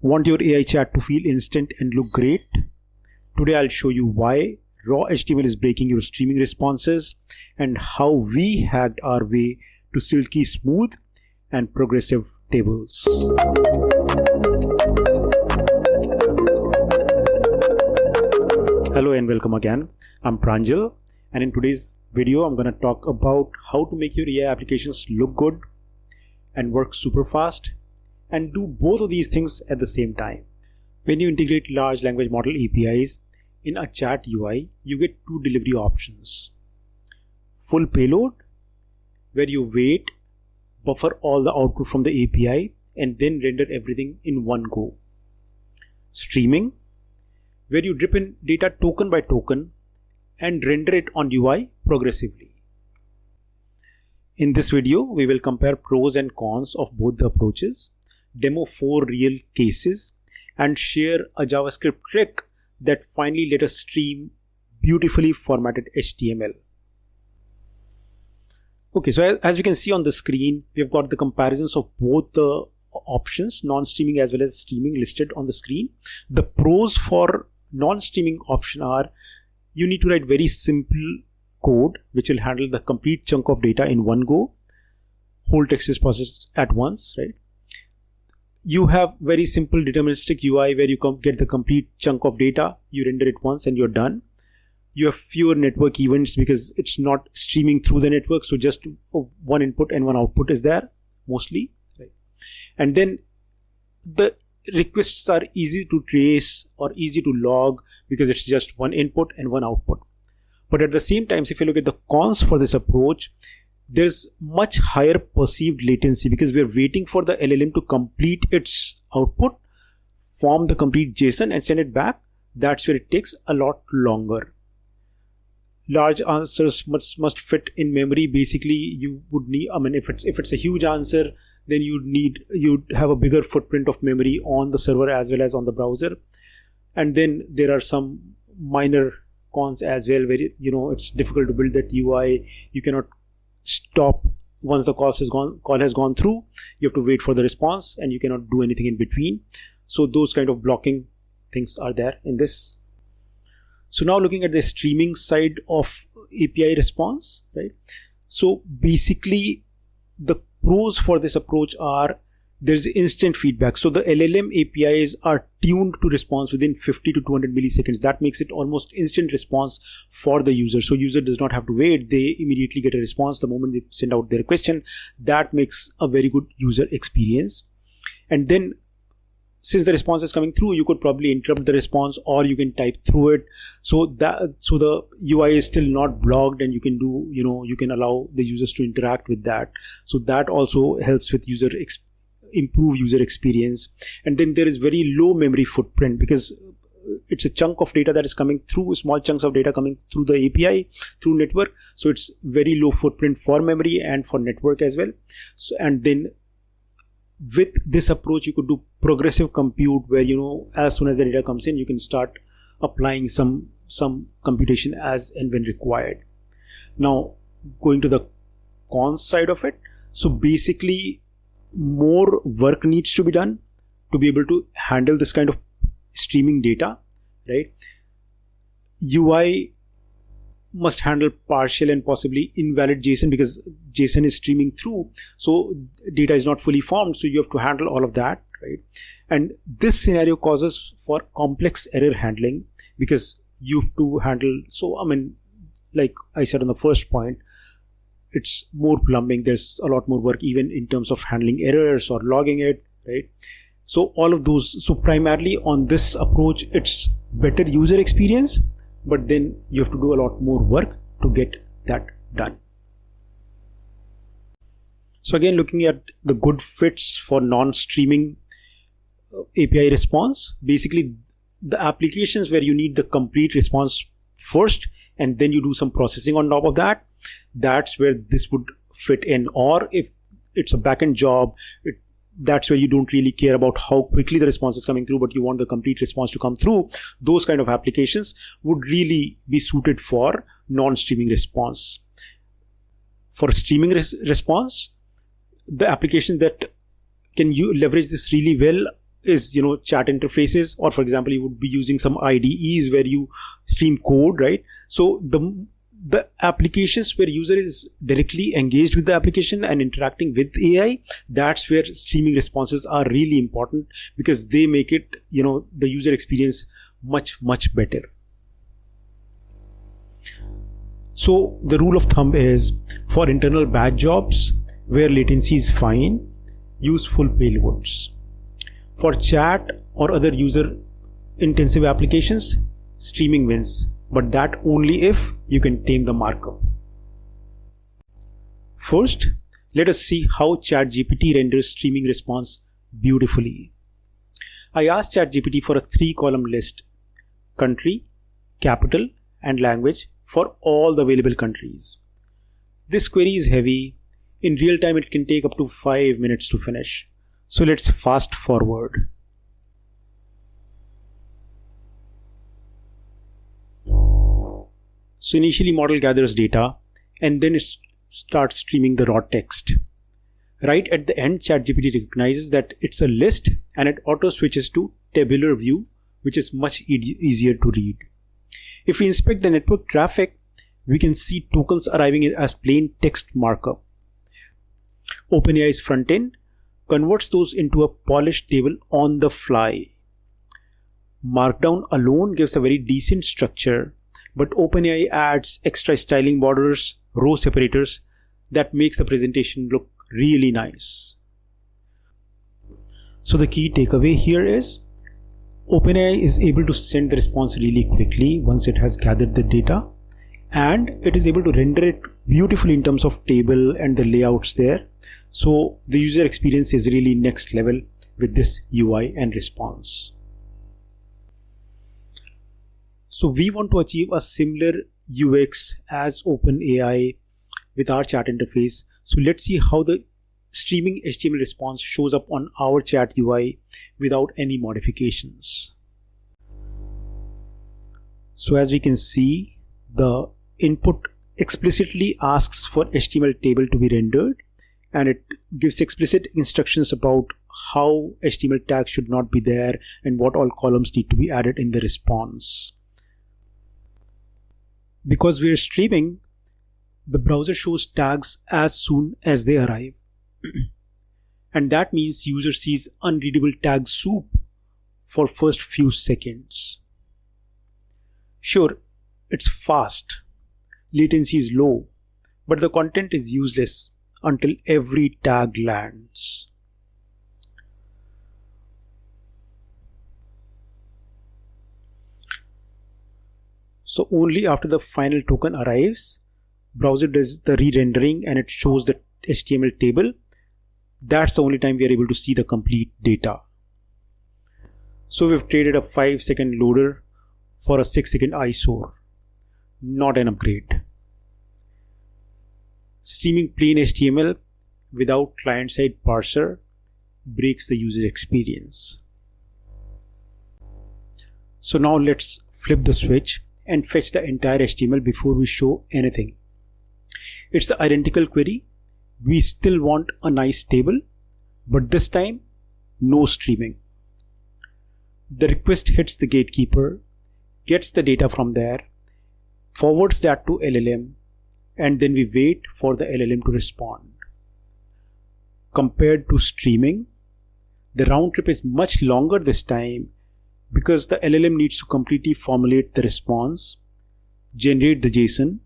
Want your AI chat to feel instant and look great? Today I'll show you why raw HTML is breaking your streaming responses and how we hacked our way to silky smooth and progressive tables. Hello and welcome again. I'm Pranjal, and in today's video I'm going to talk about how to make your AI applications look good and work super fast and do both of these things at the same time. When you integrate large language model APIs in a chat UI, you get two delivery options. Full payload, where you wait, buffer all the output from the API and then render everything in one go. Streaming, where you drip in data token by token and render it on UI progressively. In this video, we will compare pros and cons of both the approaches, demo 4 real cases, and share a JavaScript trick that finally let us stream beautifully formatted HTML. Okay, so as we can see on the screen, we've got the comparisons of both the options, non-streaming as well as streaming, listed on the screen. The pros for non-streaming option are you need to write very simple code which will handle the complete chunk of data in one go. Whole text is processed at once, right? You have very simple deterministic UI where you get the complete chunk of data, you render it once and you're done. You have fewer network events because it's not streaming through the network, so just one input and one output is there mostly, right? And then the requests are easy to trace or easy to log because it's just one input and one output. But at the same time, if you look at the cons for this approach, there's much higher perceived latency because we're waiting for the LLM to complete its output, form the complete JSON and send it back. That's where it takes a lot longer. Large answers must fit in memory. Basically, you would need, if it's a huge answer, then you'd have a bigger footprint of memory on the server as well as on the browser. And then there are some minor cons as well, where it's difficult to build that UI. You cannot stop once the call has gone through. You have to wait for the response and you cannot do anything in between. So those kind of blocking things are there in this. So now looking at the streaming side of API response, right? So basically the pros for this approach are there's instant feedback. So the LLM APIs are tuned to response within 50 to 200 milliseconds. That makes it almost instant response for the user. So user does not have to wait. They immediately get a response the moment they send out their question. That makes a very good user experience. And then since the response is coming through, you could probably interrupt the response or you can type through it. So the UI is still not blocked and you can do, you can allow the users to interact with that. So that also helps with improve user experience. And then there is very low memory footprint because it's a chunk of data that is coming through, small chunks of data coming through the API, through network. So it's very low footprint for memory and for network as well. So, and then with this approach, you could do progressive compute where, as soon as the data comes in, you can start applying some computation as and when required. Now, going to the cons side of it. So basically, more work needs to be done to be able to handle this kind of streaming data, right? UI must handle partial and possibly invalid JSON because JSON is streaming through, so data is not fully formed, so you have to handle all of that, right? And this scenario causes for complex error handling because you have to handle, like I said on the first point, it's more plumbing. There's a lot more work even in terms of handling errors or logging it, right? So all of those, so primarily on this approach, it's better user experience, but then you have to do a lot more work to get that done. So again, looking at the good fits for non-streaming API response, basically the applications where you need the complete response first and then you do some processing on top of that, that's where this would fit in. Or if it's a backend job, that's where you don't really care about how quickly the response is coming through, but you want the complete response to come through. Those kind of applications would really be suited for non-streaming response. For streaming response, the applications that can you leverage this really well is chat interfaces, or for example you would be using some IDEs where you stream code, right? So the applications where user is directly engaged with the application and interacting with AI, that's where streaming responses are really important, because they make it the user experience much better. So the rule of thumb is, for internal batch jobs where latency is fine, use full payloads. For chat or other user intensive applications, streaming wins, but that only if you can tame the markup. First, let us see how ChatGPT renders streaming response beautifully. I asked ChatGPT for a 3-column list: country, capital, and language for all the available countries. This query is heavy. In real time, it can take up to 5 minutes to finish. So let's fast forward. So initially model gathers data and then it starts streaming the raw text. Right at the end, ChatGPT recognizes that it's a list and it auto switches to tabular view, which is much easier to read. If we inspect the network traffic, we can see tokens arriving as plain text markup. OpenAI's front end converts those into a polished table on the fly. Markdown alone gives a very decent structure, but OpenAI adds extra styling borders, row separators that makes the presentation look really nice. So the key takeaway here is, OpenAI is able to send the response really quickly once it has gathered the data, and it is able to render it beautifully in terms of table and the layouts there. So the user experience is really next level with this UI and response. So we want to achieve a similar UX as OpenAI with our chat interface. So let's see how the streaming HTML response shows up on our chat UI without any modifications. So as we can see, the input explicitly asks for HTML table to be rendered, and it gives explicit instructions about how HTML tags should not be there and what all columns need to be added in the response. Because we're streaming, the browser shows tags as soon as they arrive. And that means user sees unreadable tag soup for first few seconds. Sure, it's fast, latency is low, but the content is useless until every tag lands. So only after the final token arrives, browser does the re-rendering and it shows the HTML table. That's the only time we are able to see the complete data. So we've traded a 5-second loader for a 6-second eyesore. Not an upgrade. Streaming plain HTML without client-side parser breaks the user experience. So now let's flip the switch and fetch the entire HTML before we show anything. It's the identical query. We still want a nice table, but this time no streaming. The request hits the gatekeeper, gets the data from there, forwards that to LLM, and then we wait for the LLM to respond. Compared to streaming, the round trip is much longer this time because the LLM needs to completely formulate the response, generate the JSON,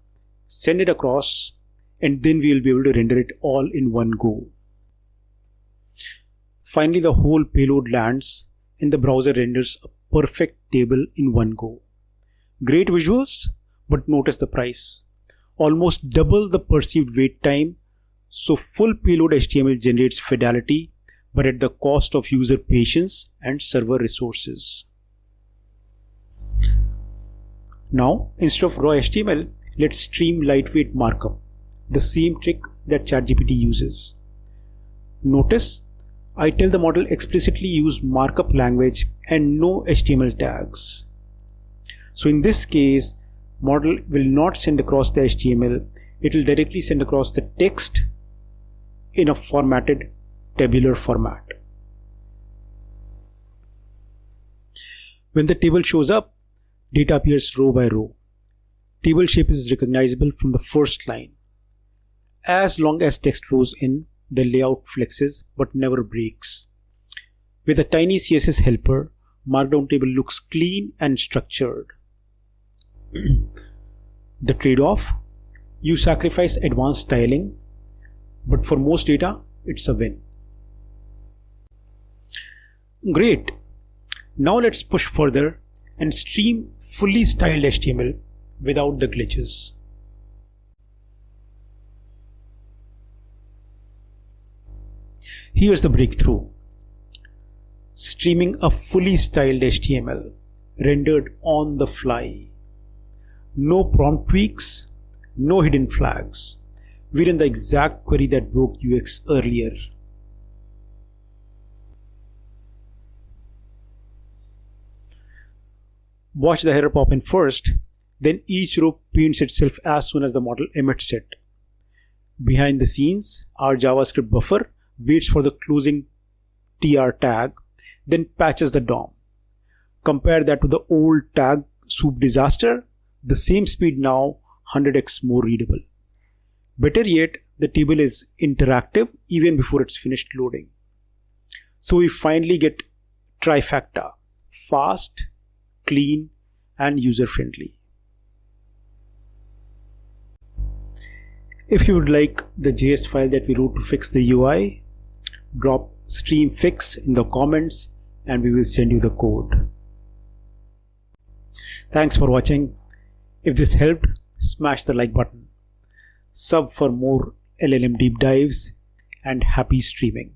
send it across, and then we will be able to render it all in one go. Finally, the whole payload lands and the browser renders a perfect table in one go. Great visuals, but notice the price. Almost double the perceived wait time. So full payload HTML generates fidelity, but at the cost of user patience and server resources. Now, instead of raw HTML, let's stream lightweight markup, the same trick that ChatGPT uses. Notice, I tell the model explicitly use markup language and no HTML tags. So in this case, model will not send across the HTML, it will directly send across the text in a formatted tabular format. When the table shows up, data appears row by row. Table shape is recognizable from the first line. As long as text flows in, the layout flexes but never breaks. With a tiny CSS helper, Markdown table looks clean and structured. The trade-off: you sacrifice advanced styling, but for most data, it's a win. Great! Now let's push further and stream fully styled HTML without the glitches. Here's the breakthrough. Streaming a fully styled HTML rendered on the fly. No prompt tweaks, no hidden flags. We ran the exact query that broke UX earlier. Watch the error pop in first, then each row paints itself as soon as the model emits it. Behind the scenes, our JavaScript buffer waits for the closing tr tag, then patches the DOM. Compare that to the old tag soup disaster, the same speed now 100x more readable. Better yet, the table is interactive even before it's finished loading. So we finally get trifecta: fast, clean, and user-friendly. If you would like the JS file that we wrote to fix the UI, drop stream fix in the comments and we will send you the code. Thanks for watching. If this helped, smash the like button. Sub for more LLM deep dives, and happy streaming.